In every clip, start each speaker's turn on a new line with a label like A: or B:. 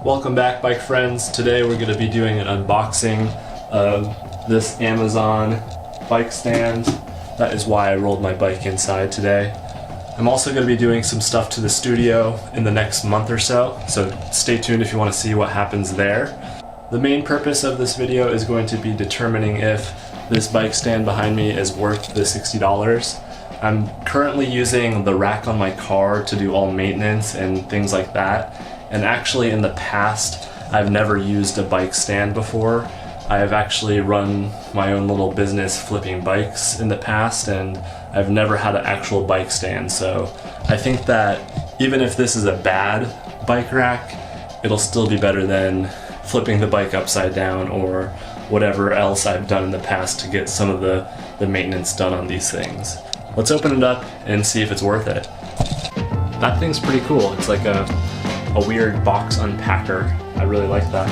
A: Welcome back, bike friends. Today we're going to be doing an unboxing of this Amazon bike stand. That is why I rolled my bike inside today. I'm also going to be doing some stuff to the studio in the next month or so stay tuned if you want to see what happens there. The main purpose of this video is going to be determining if this bike stand behind me is worth the $60. I'm currently using the rack on my car to do all maintenance and things like that. And actually in the past, I've never used a bike stand before. I have actually run my own little business flipping bikes in the past, and I've never had an actual bike stand. So I think that even if this is a bad bike rack, it'll still be better than flipping the bike upside down or whatever else I've done in the past to get some of the maintenance done on these things. Let's open it up and see if it's worth it. That thing's pretty cool. It's like a weird box unpacker. I really like that.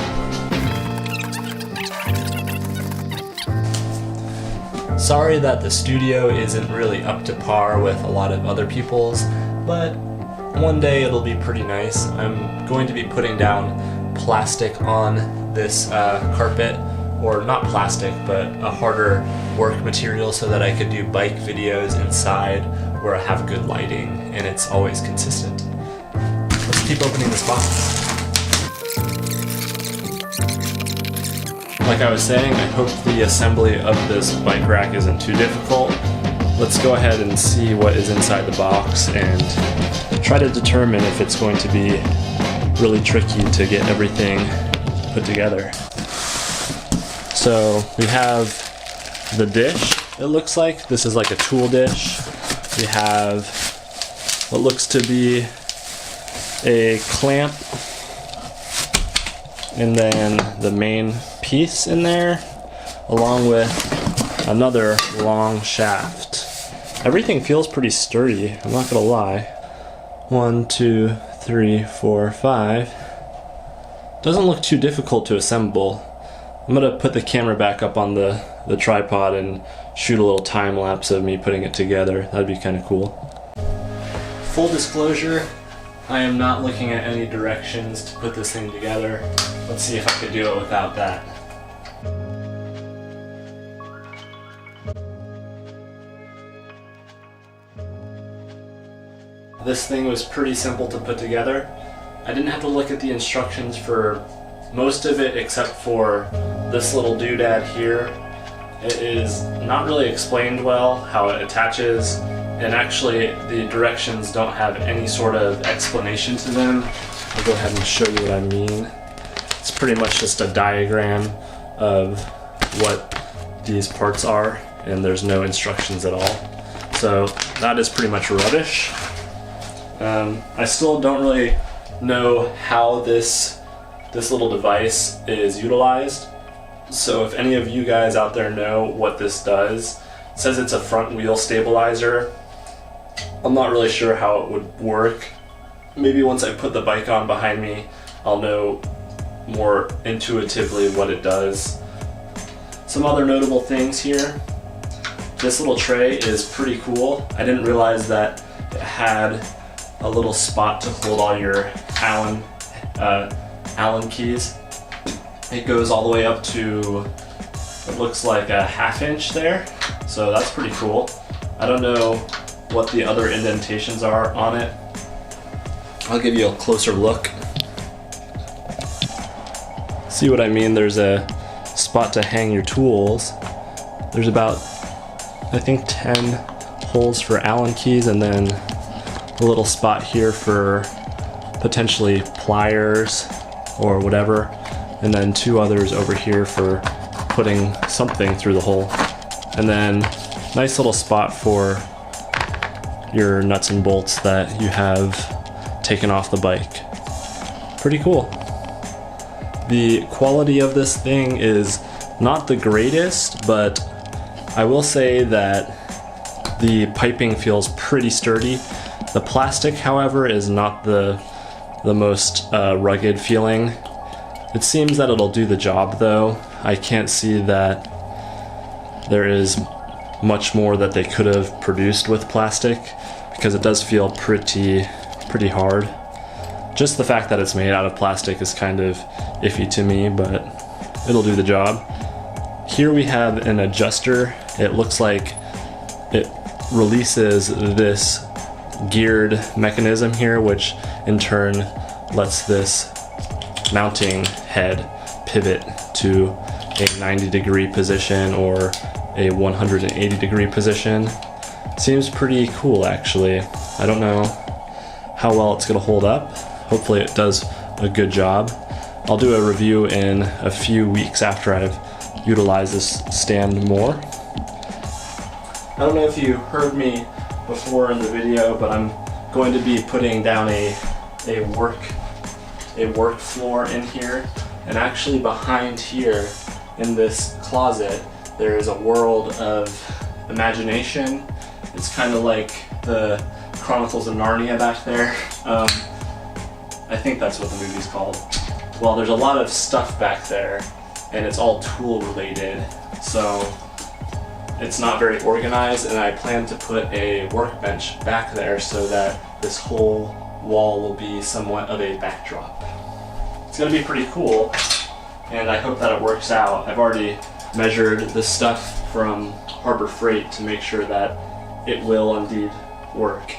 A: Sorry that the studio isn't really up to par with a lot of other people's, but one day it'll be pretty nice. I'm going to be putting down plastic on this carpet, or not plastic, but a harder work material so that I could do bike videos inside where I have good lighting and it's always consistent. Let's keep opening this box. Like I was saying, I hope the assembly of this bike rack isn't too difficult. Let's go ahead and see what is inside the box and try to determine if it's going to be really tricky to get everything put together. So we have the dish, it looks like. This is like a tool dish. We have what looks to be a clamp, and then the main piece in there, along with another long shaft. Everything feels pretty sturdy, I'm not gonna lie. 1, 2, 3, 4, 5. Doesn't look too difficult to assemble. I'm gonna put the camera back up on the tripod and shoot a little time lapse of me putting it together. That'd be kind of cool. Full disclosure, I am not looking at any directions to put this thing together. Let's see if I could do it without that. This thing was pretty simple to put together. I didn't have to look at the instructions for most of it except for this little doodad here. It is not really explained well how it attaches, and actually the directions don't have any sort of explanation to them. I'll go ahead and show you what I mean. It's pretty much just a diagram of what these parts are, and there's no instructions at all. So that is pretty much rubbish. I still don't really know how this little device is utilized. So if any of you guys out there know what this does, it says it's a front wheel stabilizer. I'm not really sure how it would work. Maybe once I put the bike on behind me, I'll know more intuitively what it does. Some other notable things here. This little tray is pretty cool. I didn't realize that it had a little spot to hold all your Allen keys. It goes all the way up to, it looks like a 1/2 inch there, so that's pretty cool. I don't know what the other indentations are on it. I'll give you a closer look. See what I mean? There's a spot to hang your tools. There's about, I think, 10 holes for Allen keys, and then a little spot here for potentially pliers or whatever, and then 2 others over here for putting something through the hole, and then nice little spot for your nuts and bolts that you have taken off the bike. Pretty cool. The quality of this thing is not the greatest, but I will say that the piping feels pretty sturdy. The plastic, however, is not the most rugged feeling. It seems that it'll do the job though. I can't see that there is much more that they could have produced with plastic, because it does feel pretty hard. Just the fact that it's made out of plastic is kind of iffy to me, but it'll do the job. Here we have an adjuster. It looks like it releases this geared mechanism here, which in turn lets this mounting head pivot to a 90-degree position or a 180-degree position. Seems pretty cool, actually. I don't know how well it's gonna hold up. Hopefully it does a good job. I'll do a review in a few weeks after I've utilized this stand more. I don't know if you heard me before in the video, but I'm going to be putting down a work floor in here, and actually behind here in this closet there is a world of imagination. It's kind of like the Chronicles of Narnia back there. I think that's what the movie's called. Well, there's a lot of stuff back there, and it's all tool related, so it's not very organized, and I plan to put a workbench back there so that this whole wall will be somewhat of a backdrop. It's gonna be pretty cool, and I hope that it works out. I've already measured the stuff from Harbor Freight to make sure that it will indeed work.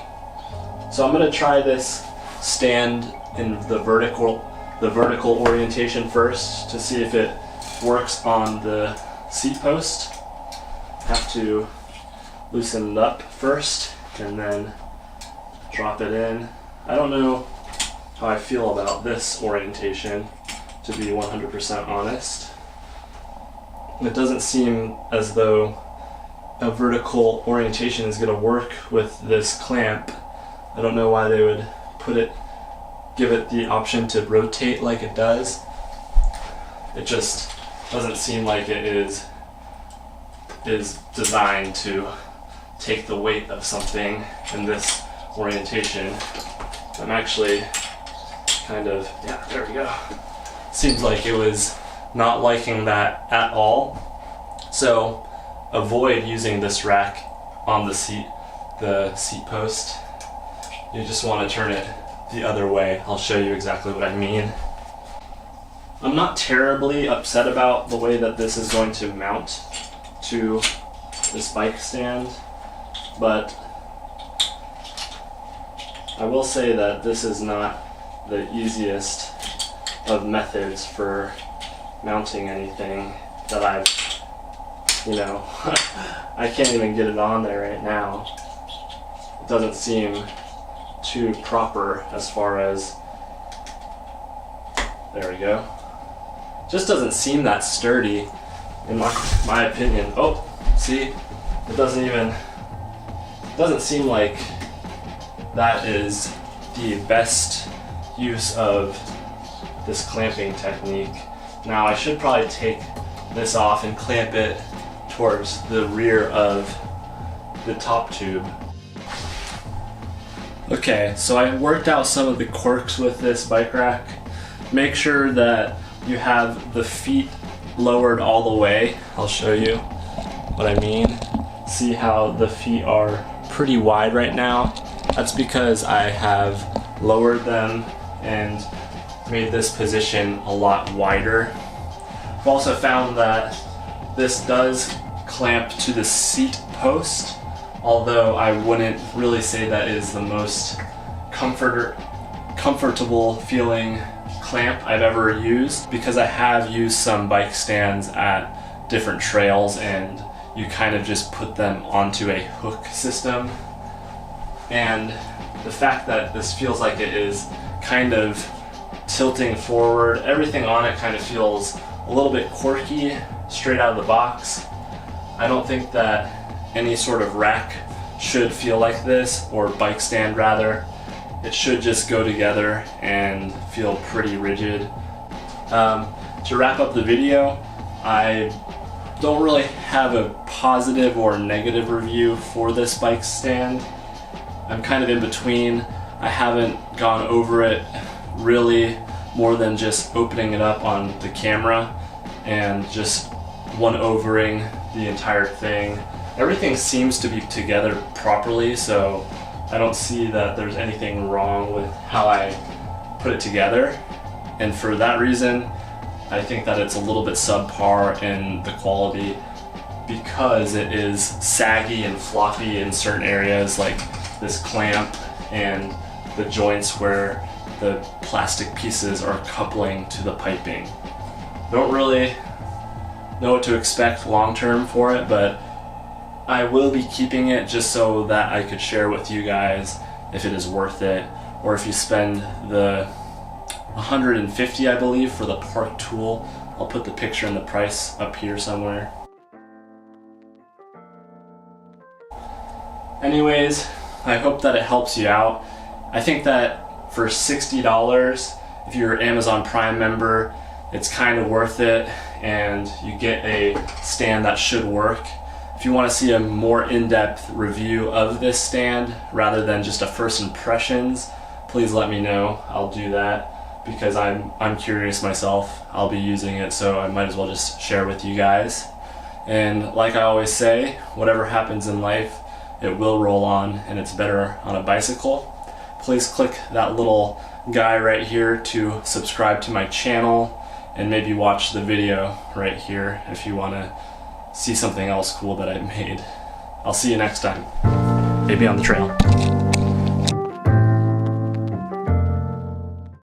A: So I'm gonna try this stand in the vertical orientation first to see if it works on the seat post. Have to loosen it up first and then drop it in. I don't know how I feel about this orientation, to be 100% honest. It doesn't seem as though a vertical orientation is going to work with this clamp. I don't know why they would give it the option to rotate like it does. It just doesn't seem like it is designed to take the weight of something in this orientation. I'm actually kind of, yeah, there we go. Seems like it was not liking that at all. So avoid using this rack on the seat post. You just want to turn it the other way. I'll show you exactly what I mean. I'm not terribly upset about the way that this is going to mount to this bike stand, but I will say that this is not the easiest of methods for mounting anything that I've, I can't even get it on there right now. It doesn't seem too proper as far as, there we go. Just doesn't seem that sturdy in my opinion. Oh, see, it doesn't seem like that is the best use of this clamping technique. Now I should probably take this off and clamp it towards the rear of the top tube. Okay, so I worked out some of the quirks with this bike rack. Make sure that you have the feet lowered all the way. I'll show you what I mean. See how the feet are pretty wide right now? That's because I have lowered them and made this position a lot wider. I've also found that this does clamp to the seat post, although I wouldn't really say that is the most comfortable feeling clamp I've ever used, because I have used some bike stands at different trails and you kind of just put them onto a hook system, and the fact that this feels like it is kind of tilting forward, everything on it kind of feels a little bit quirky straight out of the box. I don't think that any sort of rack should feel like this, or bike stand rather. It should just go together and feel pretty rigid. To wrap up the video, I don't really have a positive or negative review for this bike stand. I'm kind of in between. I haven't gone over it really more than just opening it up on the camera and just one-overing the entire thing. Everything seems to be together properly, so I don't see that there's anything wrong with how I put it together, and for that reason I think that it's a little bit subpar in the quality because it is saggy and floppy in certain areas, like this clamp and the joints where the plastic pieces are coupling to the piping. Don't really know what to expect long term for it, but I will be keeping it just so that I could share with you guys if it is worth it, or if you spend the $150, I believe, for the Park tool. I'll put the picture and the price up here somewhere. Anyways, I hope that it helps you out. I think that for $60, if you're an Amazon Prime member, it's kind of worth it, and you get a stand that should work. If you want to see a more in-depth review of this stand rather than just a first impressions, please let me know. I'll do that because I'm curious myself. I'll be using it, so I might as well just share with you guys. And like I always say, whatever happens in life, it will roll on, and it's better on a bicycle. Please click that little guy right here to subscribe to my channel, and maybe watch the video right here if you want to see something else cool that I've made. I'll see you next time. Maybe on the trail.